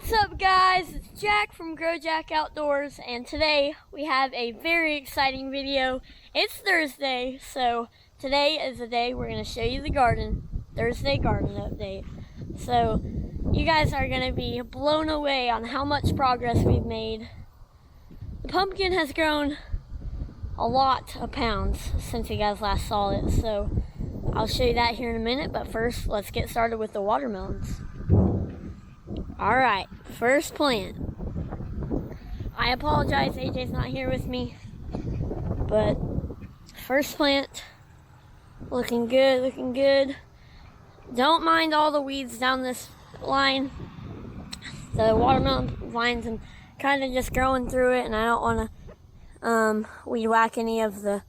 What's up, guys? It's Jack from GrowJack Outdoors, and today we have a very exciting video. It's Thursday, so today is the day we're going to show you the garden. Thursday garden update. So you guys are going to be blown away on how much progress we've made. The pumpkin has grown a lot of pounds since you guys last saw it, so I'll show you that here in a minute, but first let's get started with the watermelons. Alright, first plant. I apologize, AJ's not here with me, but first plant, looking good, looking good. Don't mind all the weeds down this line. The watermelon vines are kind of just growing through it, and I don't want to weed whack any of the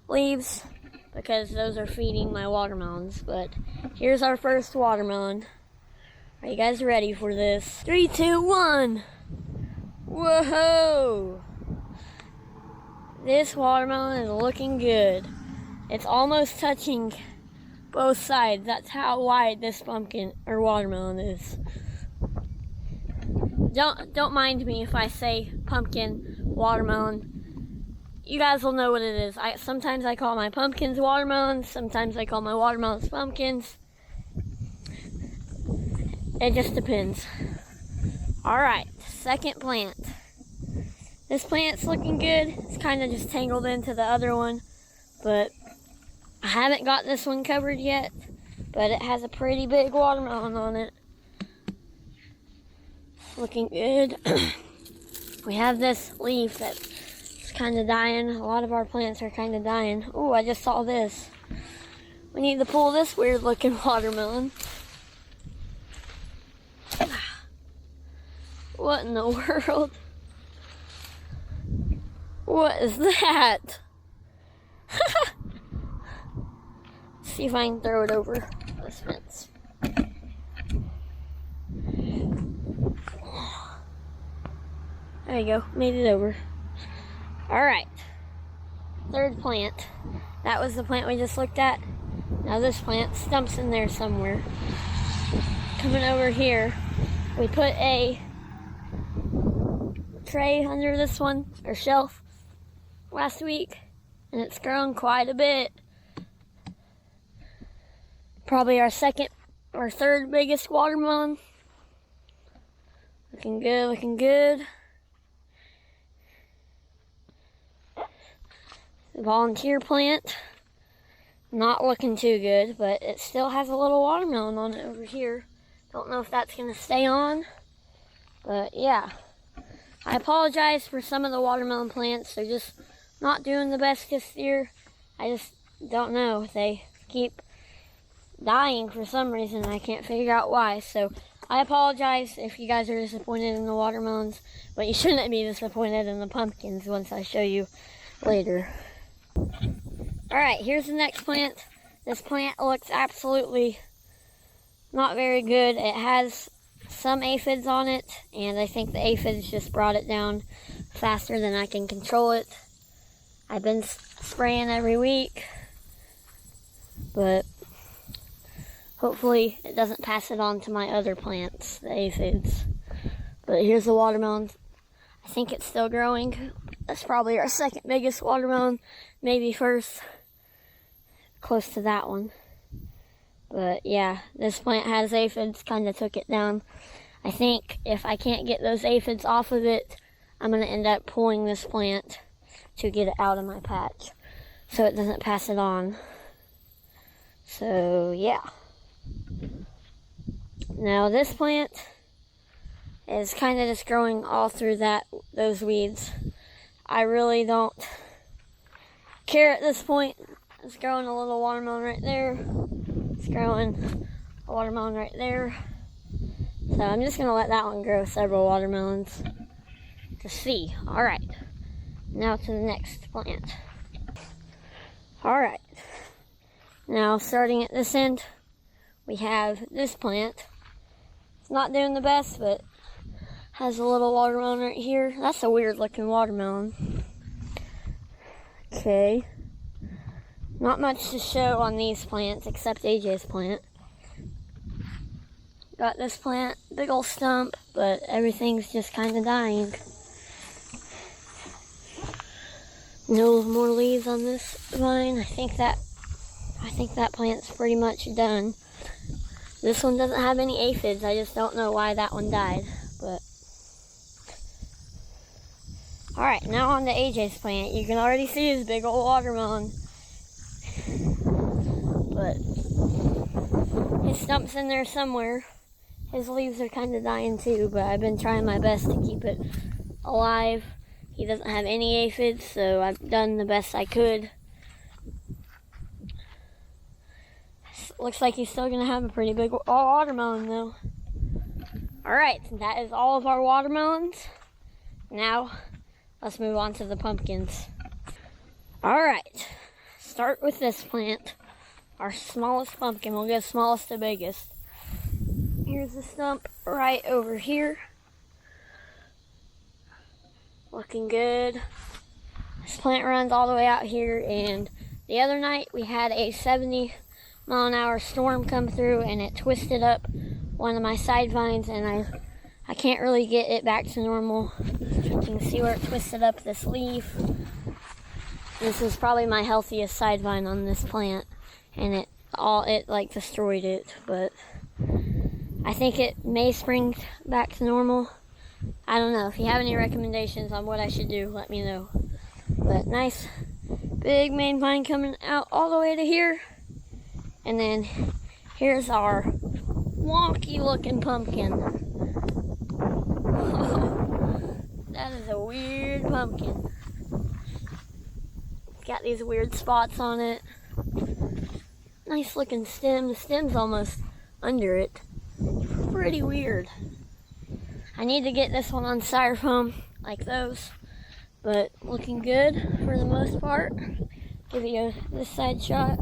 leaves because those are feeding my watermelons. But here's our first watermelon. Are you guys ready for this? 3, 2, 1. Whoa! This watermelon is looking good. It's almost touching both sides. That's how wide this pumpkin or watermelon is. Don't mind me if I say pumpkin, watermelon. You guys will know what it is. Sometimes I call my pumpkins watermelons. Sometimes I call my watermelons pumpkins. It just depends. Alright, second plant. This plant's looking good. It's kind of just tangled into the other one, but I haven't got this one covered yet, but it has a pretty big watermelon on it. Looking good. We have this leaf that's kind of dying. A lot of our plants are kind of dying. Oh, I just saw this. We need to pull this weird looking watermelon. What in the world? What is that? See if I can throw it over this fence. There you go, made it over. Alright, third plant. That was the plant we just looked at. Now this plant stumps in there somewhere. Coming over here, we put a tray under this one, or shelf, last week, and it's grown quite a bit. Probably our second or third biggest watermelon. Looking good, looking good. The volunteer plant, not looking too good, but it still has a little watermelon on it over here. Don't know if that's going to stay on, but yeah. I apologize for some of the watermelon plants. They're just not doing the best this year. I just don't know. They keep dying for some reason. I can't figure out why. So I apologize if you guys are disappointed in the watermelons, but you shouldn't be disappointed in the pumpkins once I show you later. Alright, here's the next plant. This plant looks absolutely not very good. It has some aphids on it, and I think the aphids just brought it down faster than I can control it. I've been spraying every week, but hopefully it doesn't pass it on to my other plants, the aphids. But here's the watermelon. I think it's still growing. That's probably our second biggest watermelon, maybe first, close to that one. But yeah, this plant has aphids, kind of took it down. I think if I can't get those aphids off of it, I'm going to end up pulling this plant to get it out of my patch so it doesn't pass it on. So yeah. Now this plant is kind of just growing all through those weeds. I really don't care at this point. It's growing a little watermelon right there. It's growing a watermelon right there. So I'm just going to let that one grow several watermelons to see. Alright, now to the next plant. Alright, now starting at this end, we have this plant. It's not doing the best, but has a little watermelon right here. That's a weird looking watermelon. Okay. Not much to show on these plants except AJ's plant. Got this plant, big old stump, but everything's just kind of dying. No more leaves on this vine. I think that plant's pretty much done. This one doesn't have any aphids. I just don't know why that one died, but. Alright, now on to AJ's plant. You can already see his big old watermelon. But his stump's in there somewhere. His leaves are kind of dying too, but I've been trying my best to keep it alive. He doesn't have any aphids, so I've done the best I could. Looks like he's still going to have a pretty big watermelon though. Alright, that is all of our watermelons. Now, let's move on to the pumpkins. Alright, start with this plant. Our smallest pumpkin. We'll go smallest to biggest. Here's the stump right over here. Looking good. This plant runs all the way out here, and the other night we had a 70-mile-an-hour storm come through, and it twisted up one of my side vines, and I can't really get it back to normal. You can see where it twisted up this leaf. This is probably my healthiest side vine on this plant, and it like destroyed it, but I think it may spring back to normal. I don't know. If you have any recommendations on what I should do, let me know. But nice big main vine coming out all the way to here. And then here's our wonky looking pumpkin. Oh, that is a weird pumpkin. It's got these weird spots on it. Nice looking stem. The stem's almost under it. Pretty weird. I need to get this one on styrofoam like those, but looking good for the most part. Give you this side shot.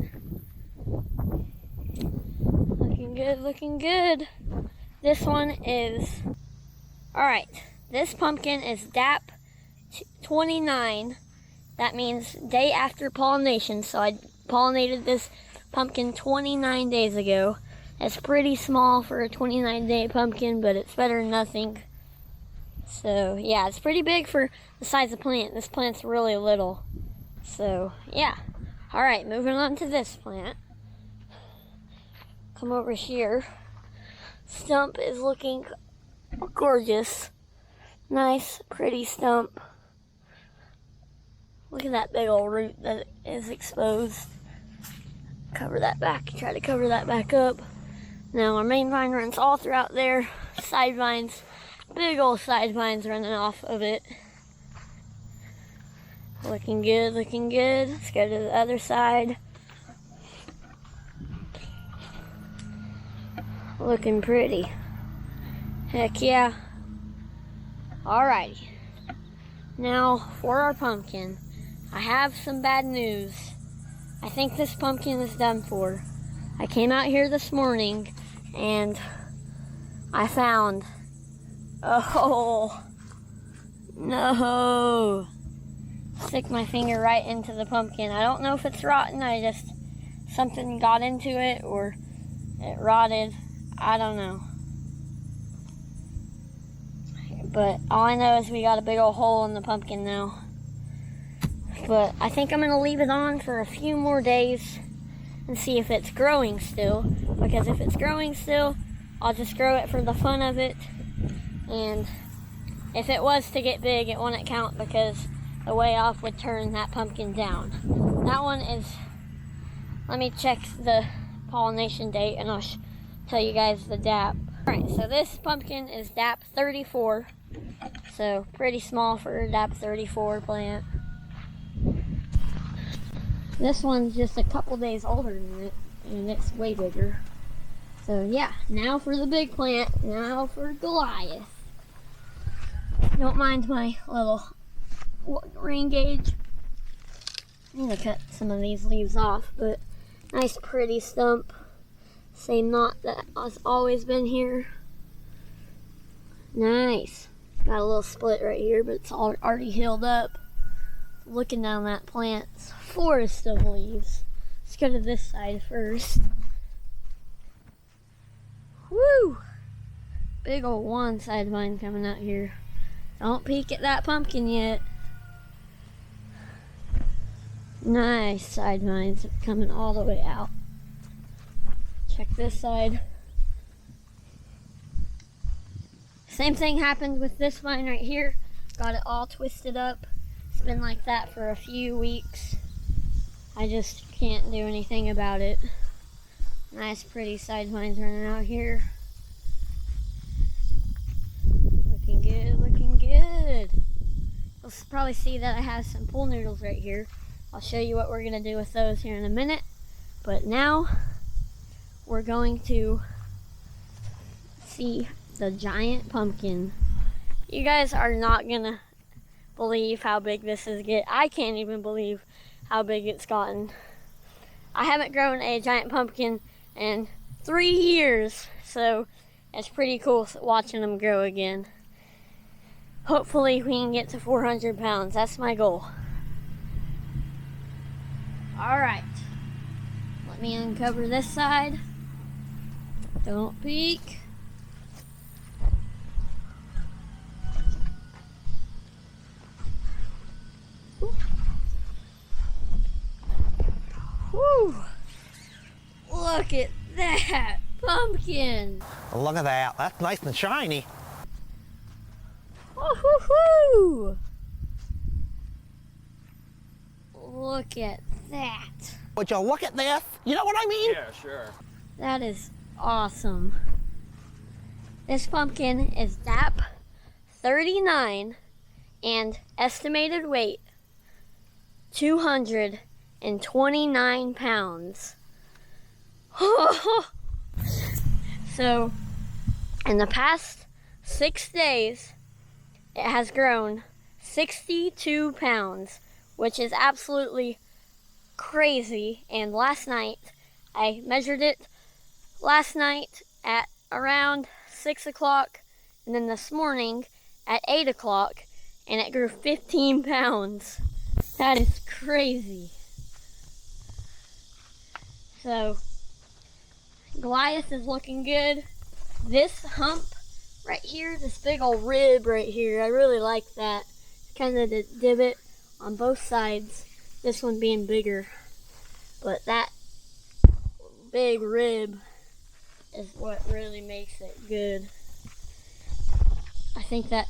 Looking good, looking good. This one is, alright, this pumpkin is DAP 29. That means day after pollination, so I pollinated this pumpkin 29 days ago. It's pretty small for a 29-day pumpkin, but it's better than nothing. So, yeah, it's pretty big for the size of the plant. This plant's really little. So, yeah. Alright, moving on to this plant. Come over here. Stump is looking gorgeous. Nice, pretty stump. Look at that big old root that is exposed. Cover that back. Try to cover that back up. Now our main vine runs all throughout there. Side vines, big old side vines running off of it. Looking good, looking good. Let's go to the other side. Looking pretty. Heck yeah. Alrighty. Now for our pumpkin. I have some bad news. I think this pumpkin is done for. I came out here this morning and I found, oh no, stick my finger right into the pumpkin. I don't know if it's rotten. Something got into it or it rotted. I don't know. But all I know is we got a big old hole in the pumpkin now. But I think I'm going to leave it on for a few more days and see if it's growing still. Because if it's growing still, I'll just grow it for the fun of it. And if it was to get big, it wouldn't count because the way off would turn that pumpkin down. That one is, let me check the pollination date and I'll tell you guys the DAP. Alright, so this pumpkin is DAP 34. So pretty small for a DAP 34 plant. This one's just a couple days older than it, and it's way bigger. So yeah, now for the big plant, now for Goliath. Don't mind my little rain gauge. I need to cut some of these leaves off, but nice pretty stump. Same knot that has always been here. Nice. Got a little split right here, but it's already healed up. Looking down that plant, it's a forest of leaves. Let's go to this side first. Woo! big old one side vine coming out here. Don't peek at that pumpkin yet. Nice side vines coming all the way out. Check this side. Same thing happened with this vine right here. Got it all twisted up. It's been like that for a few weeks. I just can't do anything about it. Nice pretty side vines running out here. Looking good, looking good. You'll probably see that I have some pool noodles right here. I'll show you what we're gonna do with those here in a minute. But now, we're going to see the giant pumpkin. You guys are not gonna believe how big this is getting. I can't even believe how big it's gotten. I haven't grown a giant pumpkin in 3 years, so it's pretty cool watching them grow again. Hopefully we can get to 400 pounds. That's my goal. All right, let me uncover this side. Don't peek. Woo! Look at that pumpkin. Look at that. That's nice and shiny. Woo-hoo-hoo! Look at that. Would you look at this? You know what I mean? Yeah, sure. That is awesome. This pumpkin is DAP 39 and estimated weight 229 pounds. So, in the past 6 days, it has grown 62 pounds, which is absolutely crazy. And last night, I measured it last night at around 6 o'clock, and then this morning at 8 o'clock, and it grew 15 pounds. That is crazy. So, Goliath is looking good. This hump right here, this big old rib right here, I really like that. It's kind of the divot on both sides, this one being bigger. But that big rib is what really makes it good. I think that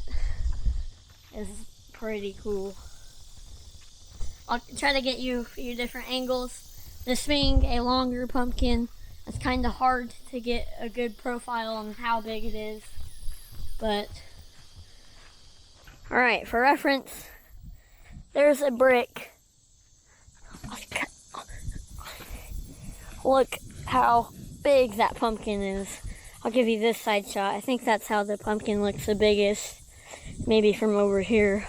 is pretty cool. I'll try to get you a few different angles. This being a longer pumpkin, it's kind of hard to get a good profile on how big it is. But, alright, for reference, there's a brick. Look how big that pumpkin is. I'll give you this side shot. I think that's how the pumpkin looks the biggest. Maybe from over here.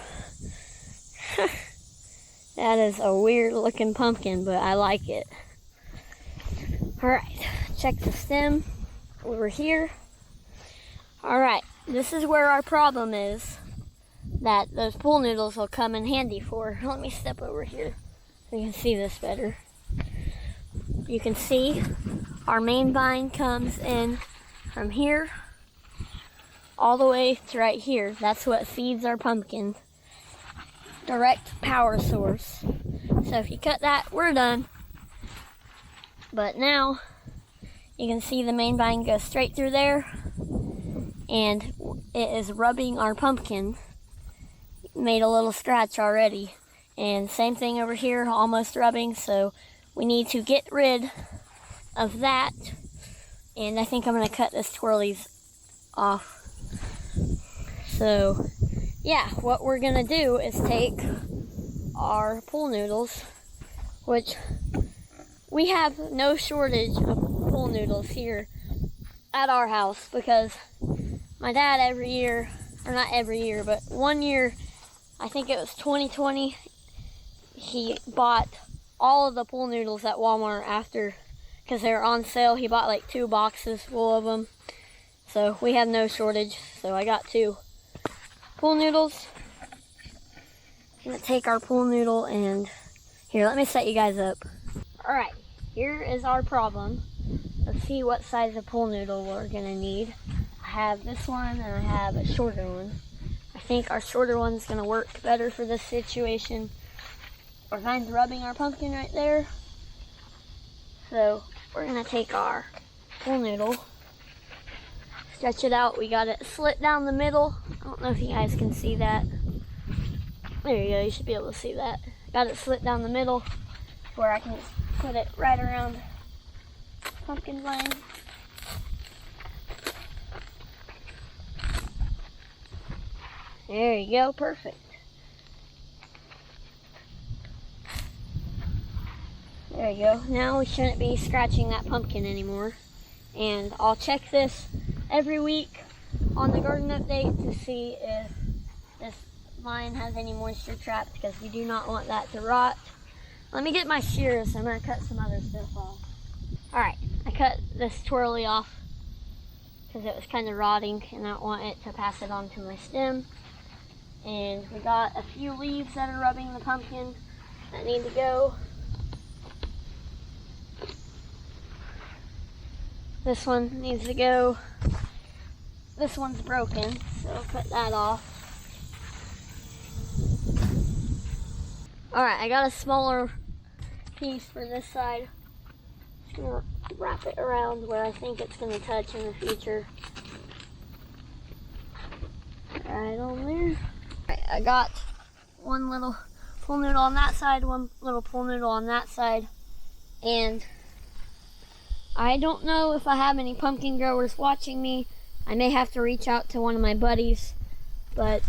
That is a weird looking pumpkin, but I like it. Alright, check the stem over here. Alright, this is where our problem is that those pool noodles will come in handy for. Let me step over here so you can see this better. You can see our main vine comes in from here all the way to right here. That's what feeds our pumpkin. Direct power source. So if you cut that, we're done. But now you can see the main vine go straight through there, and it is rubbing our pumpkin. Made a little scratch already. And same thing over here, almost rubbing, so we need to get rid of that. And I think I'm gonna cut this twirlies off. So yeah, what we're gonna do is take our pool noodles, which we have no shortage of pool noodles here at our house, because my dad every year, or not every year, but one year, I think it was 2020, he bought all of the pool noodles at Walmart after, because they were on sale. He bought like 2 boxes full of them. So we have no shortage, so I got 2 pool noodles. I'm gonna take our pool noodle and, here, let me set you guys up. Alright, here is our problem. Let's see what size of pool noodle we're gonna need. I have this one and I have a shorter one. I think our shorter one's gonna work better for this situation. Our vine's rubbing our pumpkin right there. So we're gonna take our pool noodle, stretch it out. We got it slit down the middle. I don't know if you guys can see that. There you go, you should be able to see that. Got it slit down the middle where I can put it right around the pumpkin vine. There you go, perfect. There you go. Now we shouldn't be scratching that pumpkin anymore. And I'll check this every week on the garden update to see if this vine has any moisture trapped, because we do not want that to rot. Let me get my shears. I'm going to cut some other stuff off. Alright, I cut this twirly off because it was kind of rotting and I don't want it to pass it on to my stem. And we got a few leaves that are rubbing the pumpkin that need to go. This one needs to go. This one's broken, so I'll cut that off. Alright, I got a smaller piece for this side. Just gonna wrap it around where I think it's gonna touch in the future. Right on there. Right, I got one little pool noodle on that side, one little pool noodle on that side, and I don't know if I have any pumpkin growers watching me. I may have to reach out to one of my buddies, but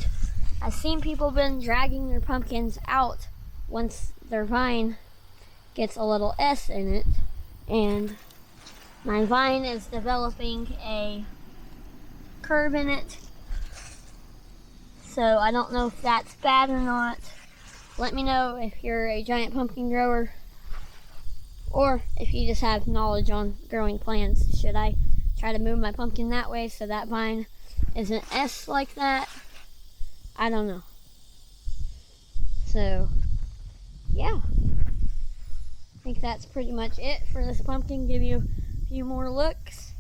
I've seen people been dragging their pumpkins out once their vine gets a little S in it, and my vine is developing a curve in it, so I don't know if that's bad or not. Let me know if you're a giant pumpkin grower, or if you just have knowledge on growing plants. Should I try to move my pumpkin that way so that vine isn't S like that? I don't know. So, yeah. I think that's pretty much it for this pumpkin. Give you a few more looks.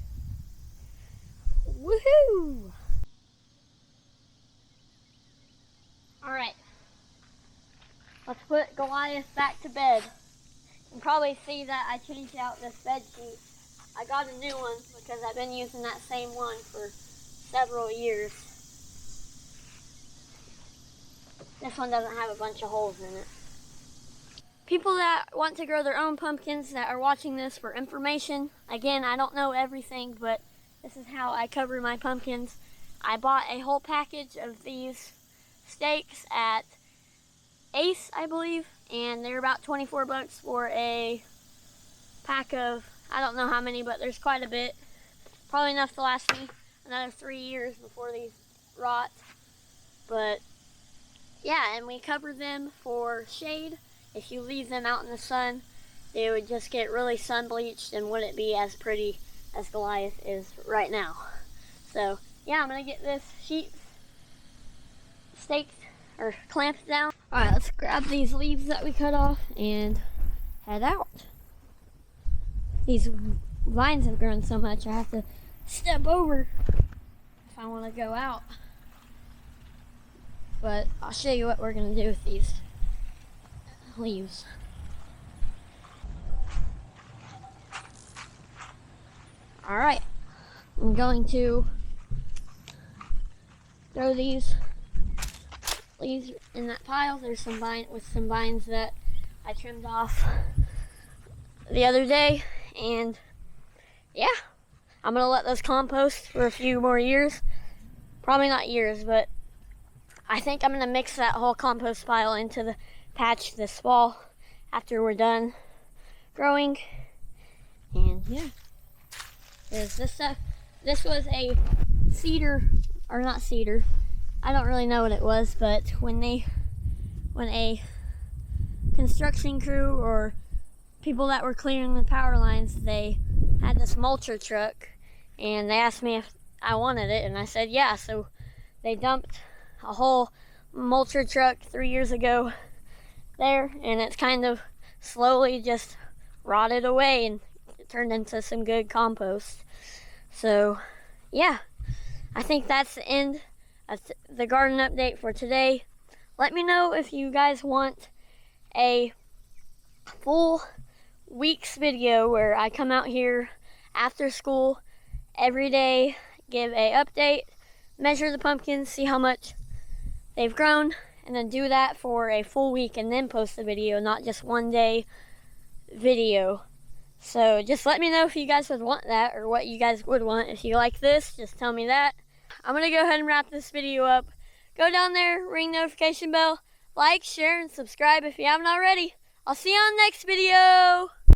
Woohoo! Alright. Let's put Goliath back to bed. You can probably see that I changed out this bed sheet. I got a new one because I've been using that same one for several years. This one doesn't have a bunch of holes in it. People that want to grow their own pumpkins that are watching this for information, again, I don't know everything, but this is how I cover my pumpkins. I bought a whole package of these stakes at Ace, I believe, and they're about 24 bucks for a pack of, I don't know how many, but there's quite a bit. Probably enough to last me another 3 years before these rot. But yeah, and we cover them for shade. If you leave them out in the sun, they would just get really sun bleached and wouldn't be as pretty as Goliath is right now. So yeah, I'm gonna get this sheet staked or clamped down. Alright, let's grab these leaves that we cut off and head out. These vines have grown so much I have to step over if I want to go out. But I'll show you what we're going to do with these leaves. Alright, I'm going to throw these leaves in that pile. There's some vines that I trimmed off the other day, and yeah, I'm gonna let those compost for a few more years. Probably not years, but I think I'm gonna mix that whole compost pile into the patch this fall after we're done growing. And yeah, there's this stuff. This was a cedar, or not cedar, I don't really know what it was, but when a construction crew or people that were clearing the power lines, they had this mulcher truck, and they asked me if I wanted it, and I said yeah. So they dumped a whole mulcher truck 3 years ago there, and it's kind of slowly just rotted away and it turned into some good compost. So yeah, I think that's the end of the garden update for today. Let me know if you guys want a full week's video where I come out here after school every day, give a update, measure the pumpkins, see how much they've grown, and then do that for a full week and then post the video, not just one day video. So just let me know if you guys would want that, or what you guys would want. If you like this, just tell me that. I'm gonna go ahead and wrap this video up. Go down there, ring notification bell, like, share, and subscribe if you haven't already. I'll see you on the next video.